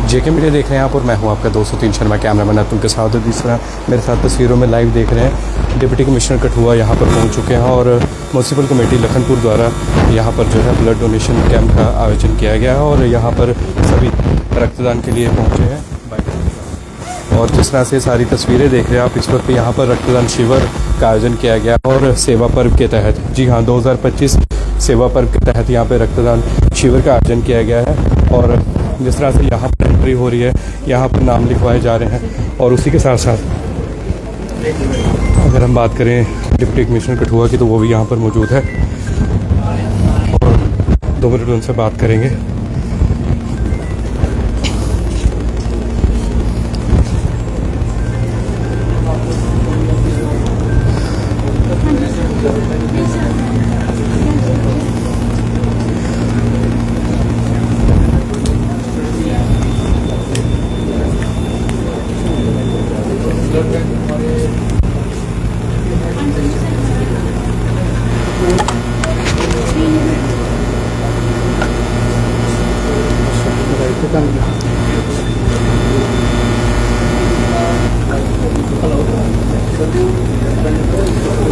जेके media देख रहे हैं आप और मैं हूं आपका 203 शर्मा कैमरामैन अतुल के साथ। दूसरा मेरे साथ तस्वीरों में लाइव देख रहे हैं डिप्टी कमिश्नर कठुआ यहां पर पहुंच चुके हैं और म्यूनसिपल कमेटी लखनपुर द्वारा यहां पर जो है ब्लड डोनेशन कैंप का आयोजन किया गया है और यहां पर सभी रक्तदान के लिए पहुंचे हैं। और जिस तरह से सारी तस्वीरें देख रहे हैं आप, इस वक्त यहाँ पर रक्तदान शिविर का आयोजन किया गया और सेवा पर्व के तहत, जी हाँ, 2025 सेवा पर्व के तहत यहाँ पे रक्तदान शिविर का आयोजन किया गया है। और जिस तरह से यहाँ पर एंट्री हो रही है, यहाँ पर नाम लिखवाए जा रहे हैं और उसी के साथ साथ अगर हम बात करें डिप्टी कमिश्नर कठुआ की तो वो भी यहाँ पर मौजूद है और 2 मिनट उनसे बात करेंगे।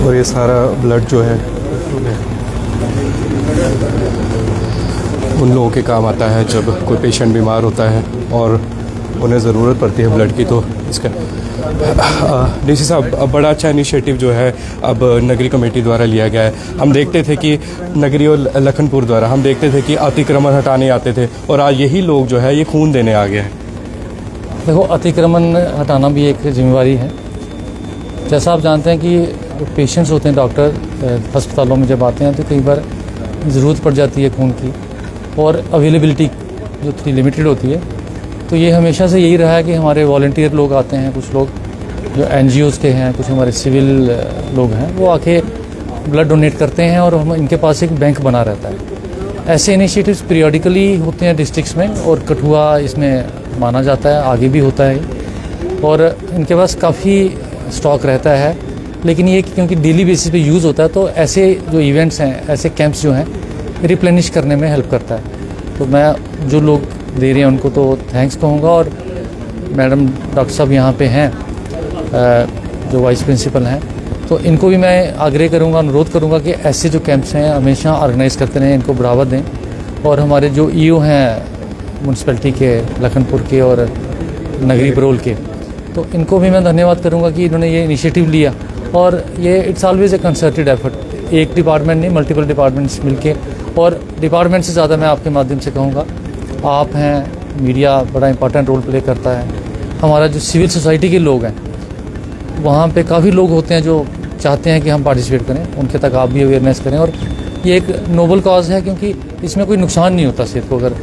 और ये सारा ब्लड जो है उन लोगों के काम आता है जब कोई पेशेंट बीमार होता है और उन्हें ज़रूरत पड़ती है ब्लड की। तो इसका डीसी साहब, बड़ा अच्छा इनिशिएटिव जो है अब नगरी कमेटी द्वारा लिया गया है। हम देखते थे कि नगरी और लखनपुर द्वारा हम देखते थे कि अतिक्रमण हटाने आते थे और आज यही लोग जो है ये खून देने आ गए हैं। देखो, अतिक्रमण हटाना भी एक जिम्मेवारी है। जैसा आप जानते हैं कि पेशेंट्स होते हैं, डॉक्टर अस्पतालों में जब आते हैं तो कई बार ज़रूरत पड़ जाती है खून की और अवेलेबिलिटी जो थोड़ी लिमिटेड होती है। तो ये हमेशा से यही रहा है कि हमारे वॉलंटियर लोग आते हैं, कुछ लोग जो NGOs के हैं, कुछ हमारे सिविल लोग हैं, वो आके ब्लड डोनेट करते हैं और हम इनके पास एक बैंक बना रहता है। ऐसे इनिशिएटिव्स पीरियडिकली होते हैं डिस्ट्रिक्ट्स में और कठुआ इसमें माना जाता है, आगे भी होता है और इनके पास काफ़ी स्टॉक रहता है। लेकिन ये क्योंकि डेली बेसिस पे यूज़ होता है तो ऐसे जो इवेंट्स हैं, ऐसे कैंप्स जो हैं, रिप्लेनिश करने में हेल्प करता है। तो मैं जो लोग दे रहे हैं उनको तो थैंक्स कहूँगा। और मैडम डॉक्टर साहब यहाँ पे हैं जो वाइस प्रिंसिपल हैं, तो इनको भी मैं आग्रह करूँगा, अनुरोध करूँगा कि ऐसे जो कैंप्स हैं हमेशा ऑर्गेनाइज़ करते रहें, इनको बढ़ावा दें। और हमारे जो EO हैं म्यूनसिपैलिटी के लखनपुर के और नगरी बरोल के, तो इनको भी मैं धन्यवाद करूँगा कि इन्होंने ये इनिशिएटिव लिया। और ये it's always a concerted effort, एक डिपार्टमेंट नहीं, मल्टीपल डिपार्टमेंट्स मिलके। और डिपार्टमेंट से ज़्यादा मैं आपके माध्यम से कहूँगा, आप हैं, मीडिया बड़ा इंपॉर्टेंट रोल प्ले करता है। हमारा जो सिविल सोसाइटी के लोग हैं, वहाँ पे काफ़ी लोग होते हैं जो चाहते हैं कि हम पार्टिसिपेट करें, उनके तक आप भी अवेयरनेस करें। और ये एक नोबल कॉज है क्योंकि इसमें कोई नुकसान नहीं होता सेहत को। अगर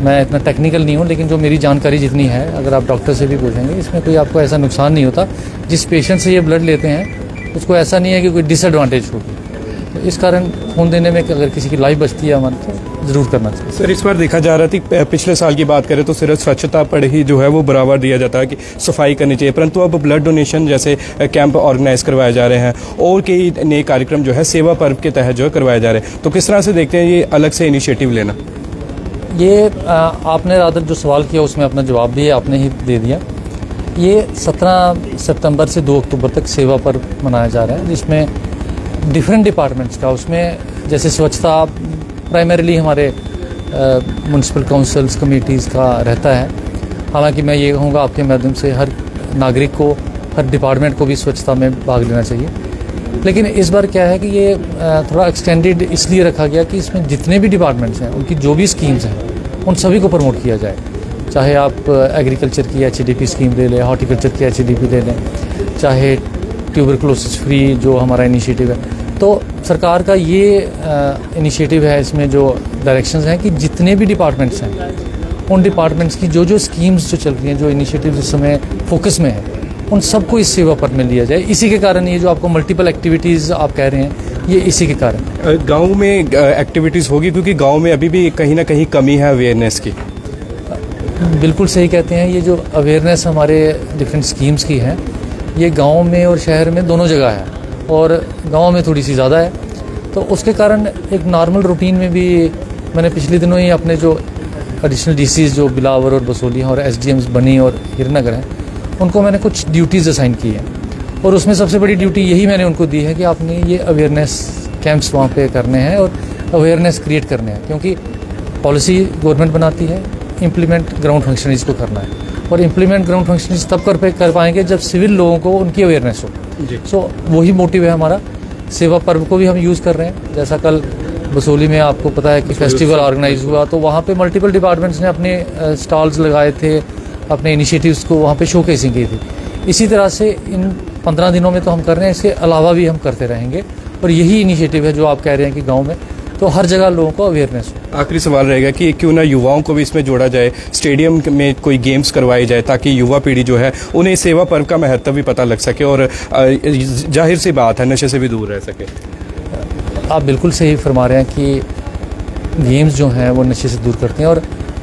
मैं इतना टेक्निकल नहीं हूँ, लेकिन जो मेरी जानकारी जितनी है, अगर आप डॉक्टर से भी पूछेंगे, इसमें कोई आपको ऐसा नुकसान नहीं होता। जिस पेशेंट से ये ब्लड लेते हैं उसको ऐसा नहीं है कि कोई डिसएडवांटेज होगी। तो इस कारण खून देने में अगर किसी की लाइफ बचती है हमारे, तो ज़रूर करना चाहिए। सर, इस बार देखा जा रहा था, पिछले साल की बात करें तो सिर्फ स्वच्छता पर ही जो है वो बढ़ावा दिया जाता है कि सफाई करनी चाहिए, परंतु अब ब्लड डोनेशन जैसे कैंप ऑर्गेनाइज करवाए जा रहे हैं और कई नए कार्यक्रम जो है सेवा पर्व के तहत जो है करवाए जा रहे हैं। तो किस तरह से देखते हैं ये अलग से इनिशिएटिव लेना? ये आपने रादर जो सवाल किया उसमें अपना जवाब भी आपने ही दे दिया। ये 17 सितंबर से 2 अक्टूबर तक सेवा पर्व मनाया जा रहा है, जिसमें डिफरेंट डिपार्टमेंट्स का, उसमें जैसे स्वच्छता प्राइमरीली हमारे म्यूनसिपल काउंसिल्स कमेटीज़ का रहता है। हालांकि मैं ये कहूँगा आपके माध्यम से हर नागरिक को, हर डिपार्टमेंट को भी स्वच्छता में भाग लेना चाहिए। लेकिन इस बार क्या है कि ये थोड़ा एक्सटेंडेड इसलिए रखा गया कि इसमें जितने भी डिपार्टमेंट्स हैं, उनकी जो भी स्कीम्स हैं, उन सभी को प्रमोट किया जाए। चाहे आप एग्रीकल्चर की HDP स्कीम ले लें, हॉर्टिकल्चर की HDP ले लें, चाहे ट्यूबरकुलोसिस फ्री जो हमारा इनिशिएटिव है। तो सरकार का ये इनिशिएटिव है, इसमें जो डायरेक्शंस हैं कि जितने भी डिपार्टमेंट्स हैं, उन डिपार्टमेंट्स की जो स्कीम्स जो चल रही हैं, जो इनिशिएटिव इस समय फोकस में है, उन सबको इस सेवा पर्व में लिया जाए। इसी के कारण ये जो आपको मल्टीपल एक्टिविटीज़ आप कह रहे हैं, ये इसी के कारण। गांव में एक्टिविटीज़ होगी क्योंकि गांव में अभी भी कहीं ना कहीं कमी है अवेयरनेस की। बिल्कुल सही कहते हैं। ये जो अवेयरनेस हमारे डिफरेंट स्कीम्स की है, ये गांव में और शहर में दोनों जगह है, और गांव में थोड़ी सी ज़्यादा है। तो उसके कारण एक नॉर्मल रूटीन में भी मैंने पिछले दिनों ही अपने जो एडिशनल डीसीज जो बिलावर और बसोली हैं और एसडीएम्स बनी और हीरनगर हैं, उनको मैंने कुछ ड्यूटीज़ असाइन की हैं और उसमें सबसे बड़ी ड्यूटी यही मैंने उनको दी है कि आपने ये अवेयरनेस कैंप्स वहाँ पे करने हैं और अवेयरनेस क्रिएट करने हैं, क्योंकि पॉलिसी गवर्नमेंट बनाती है, इम्प्लीमेंट ग्राउंड फंक्शनरीज को करना है और इम्प्लीमेंट ग्राउंड फंक्शनरीज तब कर पाएंगे जब सिविल लोगों को उनकी अवेयरनेस हो। सो वही मोटिव है हमारा। सेवा पर्व को भी हम यूज़ कर रहे हैं, जैसा कल बसोली में आपको पता है कि फेस्टिवल ऑर्गेनाइज हुआ, तो वहाँ पे मल्टीपल डिपार्टमेंट्स ने अपने स्टॉल्स लगाए थे, अपने इनिशिएटिव्स को वहाँ पे शोकेसिंग की थी। इसी तरह से इन 15 दिनों में तो हम कर रहे हैं, इसके अलावा भी हम करते रहेंगे और यही इनिशिएटिव है जो आप कह रहे हैं कि गाँव में तो हर जगह लोगों को अवेयरनेस हो। आखिरी सवाल रहेगा कि क्यों ना युवाओं को भी इसमें जोड़ा जाए, स्टेडियम में कोई गेम्स करवाए जाए ताकि युवा पीढ़ी जो है उन्हें सेवा पर्व का महत्व भी पता लग सके और जाहिर सी बात है नशे से भी दूर रह सके। आप बिल्कुल सही फरमा रहे हैं कि गेम्स जो हैं वो नशे से दूर करते हैं और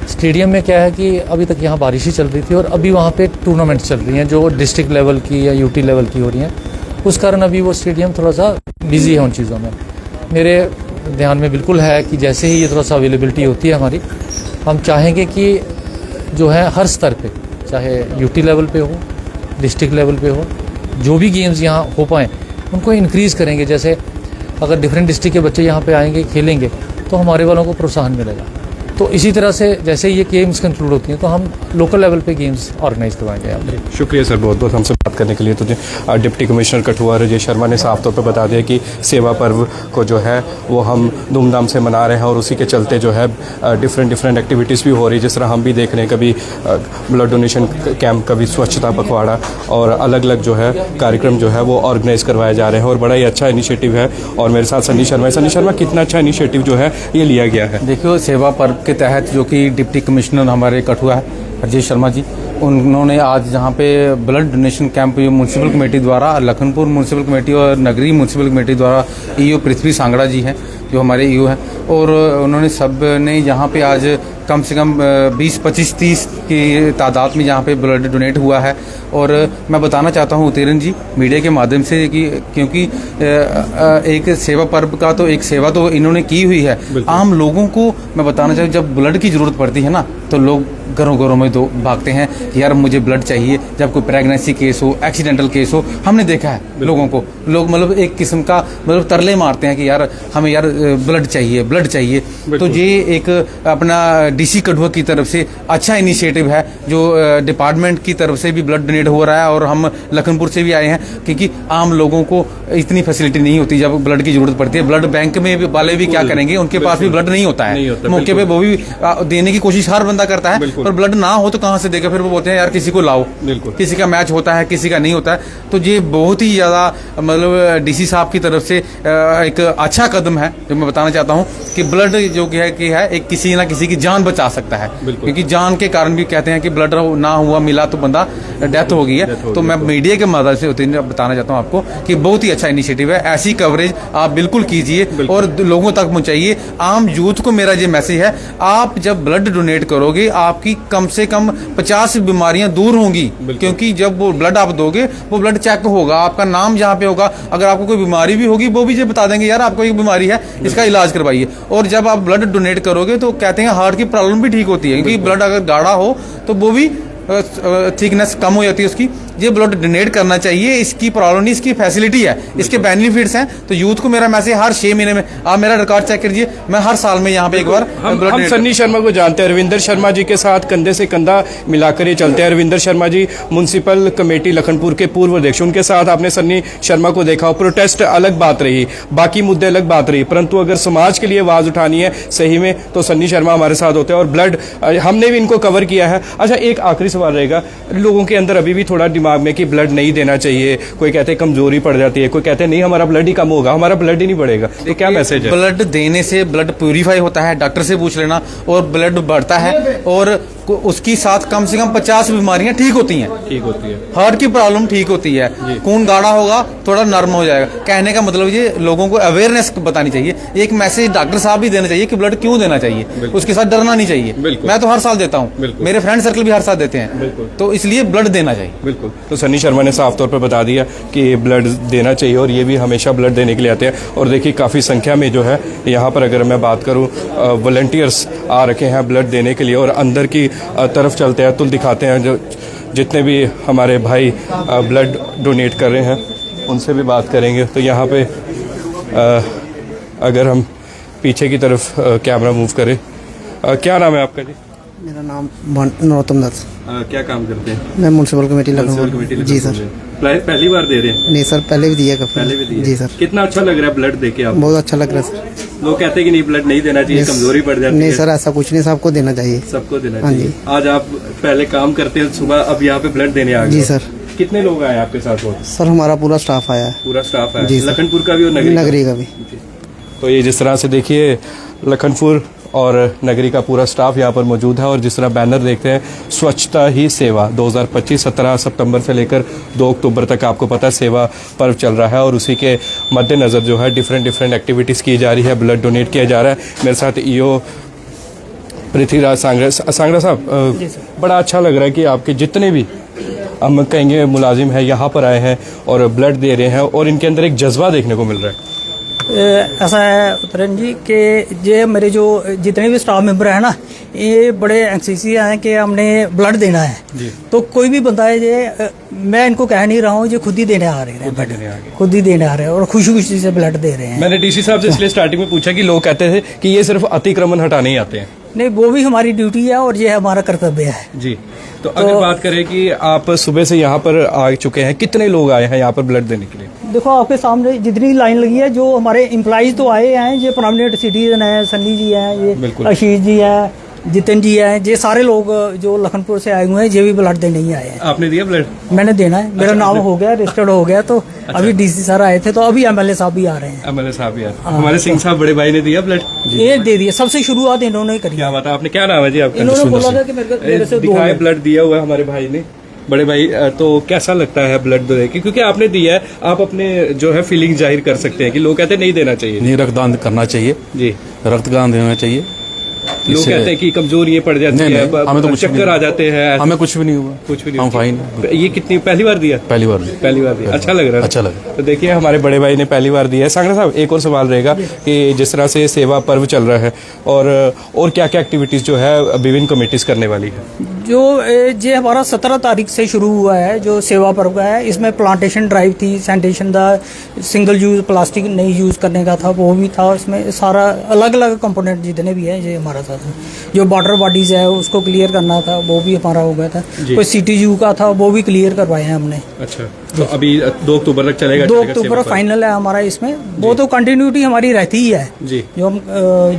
स्टेडियम में क्या है कि अभी तक यहाँ बारिश ही चल रही थी और अभी वहाँ पे टूर्नामेंट्स चल रही हैं जो डिस्ट्रिक्ट लेवल की या यूटी लेवल की हो रही हैं, उस कारण अभी वो स्टेडियम थोड़ा सा बिजी है उन चीज़ों में। मेरे ध्यान में बिल्कुल है कि जैसे ही ये थोड़ा सा अवेलेबिलिटी होती है हमारी, हम चाहेंगे कि जो है हर स्तर पे, चाहे यूटी लेवल पे हो, डिस्ट्रिक्ट लेवल पे हो, जो भी गेम्स यहाँ हो पाएँ उनको इंक्रीज़ करेंगे। जैसे अगर डिफरेंट डिस्ट्रिक्ट के बच्चे यहाँ पे आएंगे खेलेंगे तो हमारे वालों को प्रोत्साहन मिलेगा। तो इसी तरह से जैसे ये गेम्स कंक्लूड होती हैं तो हम लोकल लेवल पे गेम्स ऑर्गेनाइज करवाएंगे यहाँ पे। शुक्रिया सर बहुत बहुत हमसे बात करने के लिए। तुझे डिप्टी कमिश्नर कठुआ राजेश शर्मा ने साफ तौर पर बता दिया कि सेवा पर्व को जो है वो हम धूमधाम से मना रहे हैं और उसी के चलते जो है डिफरेंट एक्टिविटीज़ भी हो रही है, जिस तरह हम भी देख रहे हैं, कभी ब्लड डोनेशन कैंप, कभी स्वच्छता पखवाड़ा और अलग अलग जो है कार्यक्रम जो है वो ऑर्गेनाइज करवाए जा रहे हैं और बड़ा ही अच्छा इनिशिएटिव है। और मेरे साथ सन्नी शर्मा है। सन्नी शर्मा, कितना अच्छा इनिशिएटिव जो है ये लिया गया है? देखिए, सेवा पर्व के तहत जो कि डिप्टी कमिश्नर हमारे कठुआ है राजेश शर्मा जी, उन्होंने आज जहाँ पे blood donation camp municipal committee द्वारा, लखनपुर म्यूनसिपल कमेटी और नगरी म्यूनसिपल कमेटी द्वारा ईओ पृथ्वी सांगड़ा जी हैं जो हमारे ईओ हैं, और उन्होंने सब ने यहाँ पे आज कम से कम 20-25-30 की तादाद में यहाँ पे ब्लड डोनेट हुआ है। और मैं बताना चाहता हूँ उतेरन जी मीडिया के माध्यम से कि क्योंकि एक सेवा पर्व का तो एक सेवा तो इन्होंने की हुई है, आम लोगों को मैं बताना चाहूँ जब ब्लड की ज़रूरत पड़ती है ना तो लोग घरों घरों में भागते हैं कि यार मुझे ब्लड चाहिए। जब कोई प्रेगनेंसी केस हो, एक्सीडेंटल केस हो, हमने देखा है लोगों को, लोग मतलब एक किस्म का मतलब तरले मारते हैं कि यार हमें यार ब्लड चाहिए, ब्लड चाहिए। तो ये एक अपना डीसी कठुआ की तरफ से अच्छा इनिशिएटिव है जो डिपार्टमेंट की तरफ से भी ब्लड डोनेट हो रहा है और हम लखनपुर से भी आए हैं, क्योंकि आम लोगों को इतनी फैसिलिटी नहीं होती जब ब्लड की जरूरत पड़ती है। ब्लड बैंक में वाले भी क्या करेंगे, उनके पास भी ब्लड नहीं होता है मौके पे, वो भी देने की कोशिश हर बंदा करता है, पर ब्लड ना हो तो कहाँ से देगा। फिर वो बोलते हैं यार किसी को लाओ, किसी का मैच होता है, किसी का नहीं होता है। तो ये बहुत ही ज़्यादा मतलब डीसी साहब की तरफ से एक अच्छा कदम है जो मैं बताना चाहता हूँ कि ब्लड जो कि है एक किसी ना किसी की जान बचा सकता है, क्योंकि जान के कारण भी कहते हैं कि ब्लड ना हुआ मिला तो बंदा डेथ हो गई है। तो मैं मीडिया के माध्यम से बताना चाहता हूँ आपको कि बहुत ही अच्छा इनिशिएटिव है। ऐसी कवरेज आप बिल्कुल कीजिए और लोगों तक पहुँचाइए। आम यूथ को मेरा ये मैसेज है, आप जब ब्लड डोनेट करोगे आपकी कम से कम 50 बीमारियां दूर होंगी, क्योंकि जब वो ब्लड आप दोगे वो ब्लड चेक होगा, आपका नाम जहाँ पे होगा, अगर आपको कोई बीमारी भी होगी वो भी ये बता देंगे यार आपको एक बीमारी है, इसका इलाज करवाइए। और जब आप ब्लड डोनेट करोगे तो कहते हैं हार्ट की प्रॉब्लम भी ठीक होती है, क्योंकि ब्लड अगर गाढ़ा हो तो वो भी थिकनेस कम हो जाती है उसकी। ये ब्लड डोनेट करना चाहिए, इसकी प्रॉब्लम नहीं, इसकी फैसिलिटी है, इसके बेनिफिट्स हैं। तो यूथ को मेरा मैसेज, हर 6 महीने में आप मेरा रिकॉर्ड चेक कीजिए, मैं हर साल में यहाँ पे एक बार हम सन्नी शर्मा को जानते हैं, रविंदर शर्मा जी के साथ कंधे से कंधा मिलाकर ये चलते हैं। रविंदर शर्मा जी म्यूनसिपल कमेटी लखनपुर के पूर्व अध्यक्ष, उनके साथ आपने सन्नी शर्मा को देखा, प्रोटेस्ट अलग बात रही, बाकी मुद्दे अलग बात रही, परंतु अगर समाज के लिए आवाज उठानी है सही में तो सन्नी शर्मा हमारे साथ होते हैं और ब्लड हमने भी इनको कवर किया है। अच्छा, एक आखिरी सवाल रहेगा, लोगों के अंदर अभी भी थोड़ा दिमाग में कि ब्लड नहीं देना चाहिए, कोई कहते हैं कमजोरी पड़ जाती है, कोई कहते हैं नहीं हमारा ब्लड ही कम होगा, हमारा ब्लड ही नहीं बढ़ेगा, तो क्या मैसेज है? ब्लड देने से ब्लड प्यूरिफाई होता है, डॉक्टर से पूछ लेना, और ब्लड बढ़ता है और उसकी साथ कम से कम 50 बीमारियां ठीक होती हैं, हार्ट की प्रॉब्लम ठीक होती है, खून गाढ़ा होगा थोड़ा नर्म हो जाएगा। कहने का मतलब ये लोगों को अवेयरनेस बतानी चाहिए, एक मैसेज डॉक्टर साहब भी देना चाहिए कि ब्लड क्यों देना चाहिए, उसके साथ डरना नहीं चाहिए। मैं तो हर साल देता हूँ, मेरे फ्रेंड सर्कल भी हर साल देते हैं, तो इसलिए ब्लड देना चाहिए। बिल्कुल, तो सन्नी शर्मा ने साफ तौर पर बता दिया कि ब्लड देना चाहिए और ये भी हमेशा ब्लड देने के लिए आते हैं। और देखिए काफ़ी संख्या में जो है यहाँ पर अगर मैं बात करूँ वॉलंटियर्स आ रखे हैं ब्लड देने के लिए। और अंदर की तरफ चलते हैं तो दिखाते हैं जो जितने भी हमारे भाई ब्लड डोनेट कर रहे हैं उनसे भी बात करेंगे। तो यहाँ पे अगर हम पीछे की तरफ कैमरा मूव करें, क्या नाम है आपका जी? मेरा नाम नरोत्तम दत्त। क्या काम करते हैं? मैं म्यूनसिपल कमेटी लखनऊ। जी सर। पहली बार दे रहे हैं? नहीं सर, पहले भी दिया काफी। पहले भी दिया। जी सर। कितना अच्छा लग रहा है ब्लड देके आप? बहुत अच्छा लग रहा है सर। लोग कहते हैं कि नहीं ब्लड नहीं देना चाहिए, कमजोरी पड़ जाती है। नहीं सर, ऐसा कुछ नहीं, सबको देना चाहिए। सबको देना हाँ चाहिए। जी। आज आप पहले काम करते हैं सुबह, अब यहाँ पे ब्लड देने आ गए? जी सर। कितने लोग आए आपके साथ? वो सर हमारा पूरा स्टाफ आया है। पूरा स्टाफ है? जी सर। लखनपुर का भी और नगरी का भी। तो ये जिस तरह से देखिए लखनपुर और नगरी का पूरा स्टाफ यहाँ पर मौजूद है। और जिस तरह बैनर देखते हैं स्वच्छता ही सेवा 2025 17 सितंबर से लेकर 2 अक्टूबर तक आपको पता है सेवा पर्व चल रहा है और उसी के मद्देनज़र जो है डिफरेंट एक्टिविटीज़ की जा रही है, ब्लड डोनेट किया जा रहा है। मेरे साथ ईओ पृथ्वीराज सांगरा साहब, बड़ा अच्छा लग रहा है कि आपके जितने भी हम कहेंगे मुलाजिम हैं यहाँ पर आए हैं और ब्लड दे रहे हैं और इनके अंदर एक जज्बा देखने को मिल रहा है। ऐसा है उत्तरन जी कि ये मेरे जो जितने भी स्टाफ मेंबर हैं ना, ये बड़े एंक्सियस हैं कि हमने ब्लड देना है जी। तो कोई भी बंदा है ये, मैं इनको कह नहीं रहा हूँ, ये खुद ही देने आ रहे हैं, खुद ही देने आ रहे हैं और खुशी खुशी से ब्लड दे रहे हैं। मैंने डीसी साहब से इसलिए स्टार्टिंग में पूछा कि लोग कहते थे कि ये सिर्फ अतिक्रमण हटाने ही आते हैं। नहीं, वो भी हमारी ड्यूटी है और ये हमारा कर्तव्य है जी। तो अगर बात करें कि आप सुबह से यहाँ पर आ चुके हैं, कितने लोग आए हैं यहाँ पर ब्लड देने के लिए? देखो आपके सामने जितनी लाइन लगी है, जो हमारे एम्प्लॉइज तो आए हैं, ये परमानेंट सिटीजन है, सन्नी जी हैं, ये आशीष जी हैं, जितिन जी हैं, ये सारे लोग जो लखनपुर से आए हुए हैं, ये भी ब्लड देने ही आए हैं। आपने दिया ब्लड? मैंने देना है, मेरा नाम हो गया, रजिस्टर्ड हो गया। तो अभी डीसी सर आए थे, तो अभी एमएलए साहब भी आ रहे हैं। एमएलए साहब भी आ रहे हैं। हमारे सिंह साहब बड़े भाई ने दिया ब्लड? ये दे दिया, सबसे शुरुआत इन्होंने ही करी। क्या बात है? आपने क्या नाम है जी आपका? इन्होंने बोला था कि मेरे से दिखाए ब्लड दिया हुआ है हमारे भाई ने, बड़े भाई। तो कैसा लगता है ब्लड दे के? क्योंकि आपने दिया है, आप अपने जो है फीलिंग जाहिर कर सकते हैं कि लोग कहते हैं नहीं देना चाहिए। नहीं, रक्तदान करना चाहिए जी, रक्तदान देना चाहिए। लोग कहते हैं कि कमजोरी पड़ जाती है, हमें तो चक्कर आ जाते हैं। हमें कुछ भी नहीं हुआ, कुछ भी नहीं, हम फाइन। ये कितनी पहली बार दिया? पहली बार दिया। अच्छा लग रहा है? अच्छा लगा। तो देखिए हमारे बड़े भाई ने पहली बार दिया है। सांगरा साहब, एक और सवाल रहेगा कि जिस तरह से सेवा पर्व चल रहा है और क्या क्या एक्टिविटीज जो है विभिन्न कमेटीज करने वाली है? जो ये हमारा 17 तारीख से शुरू हुआ है जो सेवा पर्व का है, इसमें प्लांटेशन ड्राइव थी, सैनिटेशन का, सिंगल यूज प्लास्टिक नहीं यूज़ करने का था, वो भी था। इसमें सारा अलग अलग कंपोनेंट जितने भी हैं ये हमारा था। जो वाटर बॉडीज है उसको क्लियर करना था, वो भी हमारा हो गया था। कोई CTU का था, वो भी क्लियर करवाए हैं हमने। अच्छा, तो अभी 2 अक्टूबर तक चलेगा? 2 अक्टूबर फाइनल है हमारा इसमें। वो तो कंटिन्यूटी हमारी रहती ही है जी। जो हम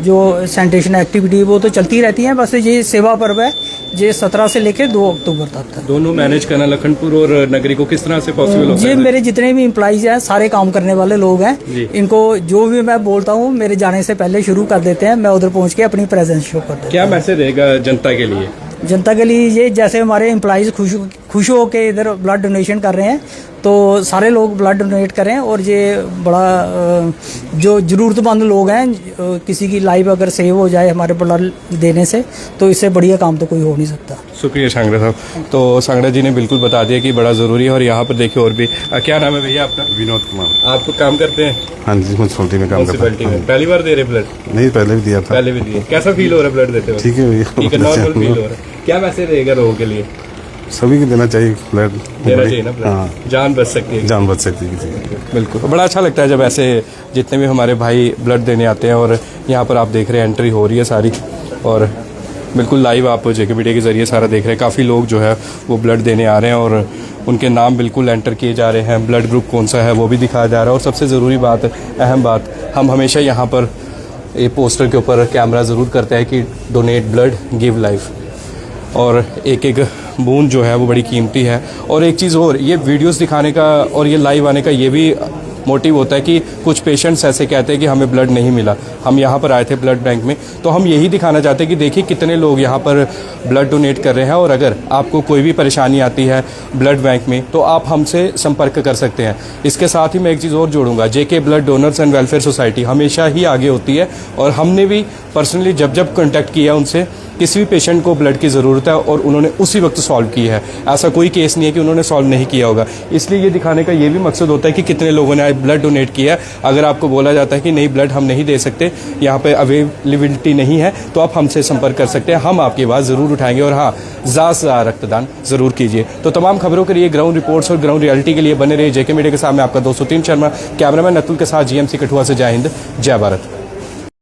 जो सैनिटेशन एक्टिविटी वो तो चलती रहती है, बस ये सेवा पर्व है, ये 17 से लेकर 2 अक्टूबर तक था। दोनों मैनेज करना लखनपुर और नगरी को किस तरह से पॉसिबल होता है? ये मेरे जितने भी एम्प्लॉइज हैं, सारे काम करने वाले लोग हैं, इनको जो भी मैं बोलता हूँ मेरे जाने से पहले शुरू कर देते हैं, मैं उधर पहुँच के अपनी प्रेजेंस शो कर देता हूँ। क्या मैसेज रहेगा जनता के लिए? जनता के लिए ये, जैसे हमारे एम्प्लॉइज खुश हो के इधर ब्लड डोनेशन कर रहे हैं, तो सारे लोग ब्लड डोनेट करें। और ये बड़ा जो ज़रूरतमंद लोग हैं, किसी की लाइफ अगर सेव हो जाए हमारे ब्लड देने से, तो इससे बढ़िया काम तो कोई हो नहीं सकता। शुक्रिया सांगरा साहब। तो सांगरा जी ने बिल्कुल बता दिया कि बड़ा ज़रूरी है। और यहाँ पर देखिए और भी, क्या नाम है भैया आपका? विनोद कुमार। आप काम करते हैं? हाँ जी, म्यूनसिपलिटी में काम करता हूँ। पहली बार दे रहे ब्लड? नहीं, पहले भी दिया था। पहले भी दिए। कैसा फील हो रहा है ब्लड देते हुए? ठीक है भैया, ठीक है, नॉर्मल फील हो रहा है। क्या मैसेज रहेगा लोगों के लिए? सभी को देना चाहिए ब्लड, देना चाहिए ना ब्लड। हाँ, जान बच सकती है, जान बच सकती है किसी की। बिल्कुल। बड़ा अच्छा लगता है जब ऐसे जितने भी हमारे भाई ब्लड देने आते हैं। और यहाँ पर आप देख रहे हैं एंट्री हो रही है सारी, और बिल्कुल लाइव आप JKBT के ज़रिए सारा देख रहे हैं। काफ़ी लोग जो है वो ब्लड देने आ रहे हैं और उनके नाम बिल्कुल एंटर किए जा रहे हैं, ब्लड ग्रुप कौन सा है वो भी दिखाया जा रहा है। और सबसे ज़रूरी बात, अहम बात, हम हमेशा यहाँ पर ये पोस्टर के ऊपर कैमरा ज़रूर करते हैं कि डोनेट ब्लड गिव लाइफ। और एक एक बूंद जो है वो बड़ी कीमती है। और एक चीज़ और, ये वीडियोस दिखाने का और ये लाइव आने का ये भी मोटिव होता है कि कुछ पेशेंट्स ऐसे कहते हैं कि हमें ब्लड नहीं मिला, हम यहाँ पर आए थे ब्लड बैंक में, तो हम यही दिखाना चाहते हैं कि देखिए कितने लोग यहाँ पर ब्लड डोनेट कर रहे हैं। और अगर आपको कोई भी परेशानी आती है ब्लड बैंक में, तो आप हमसे संपर्क कर सकते हैं। इसके साथ ही मैं एक चीज़ और जोड़ूंगा, JK blood donors and welfare society हमेशा ही आगे होती है। और हमने भी पर्सनली जब जब कॉन्टैक्ट किया उनसे, किसी भी पेशेंट को ब्लड की ज़रूरत है और उन्होंने उसी वक्त सॉल्व की है। ऐसा कोई केस नहीं है कि उन्होंने सॉल्व नहीं किया होगा। इसलिए ये दिखाने का ये भी मकसद होता है कि कितने लोगों ने आज ब्लड डोनेट किया है। अगर आपको बोला जाता है कि नहीं ब्लड हम नहीं दे सकते, यहाँ पे अवेलेबिलिटी नहीं है, तो आप हमसे संपर्क कर सकते हैं, हम आपकी आवाज़ ज़रूर उठाएंगे। और हाँ, ज़्यादा से ज़्यादा रक्तदान ज़रूर कीजिए। तो तमाम खबरों के लिए, ग्राउंड रिपोर्ट्स और ग्राउंड रियलिटी के लिए बने रहिए जेके मीडिया के साथ। मैं आपका 203 शर्मा, कैमरामैन अतुल के साथ, जीएमसी कठुआ से। जय हिंद, जय भारत।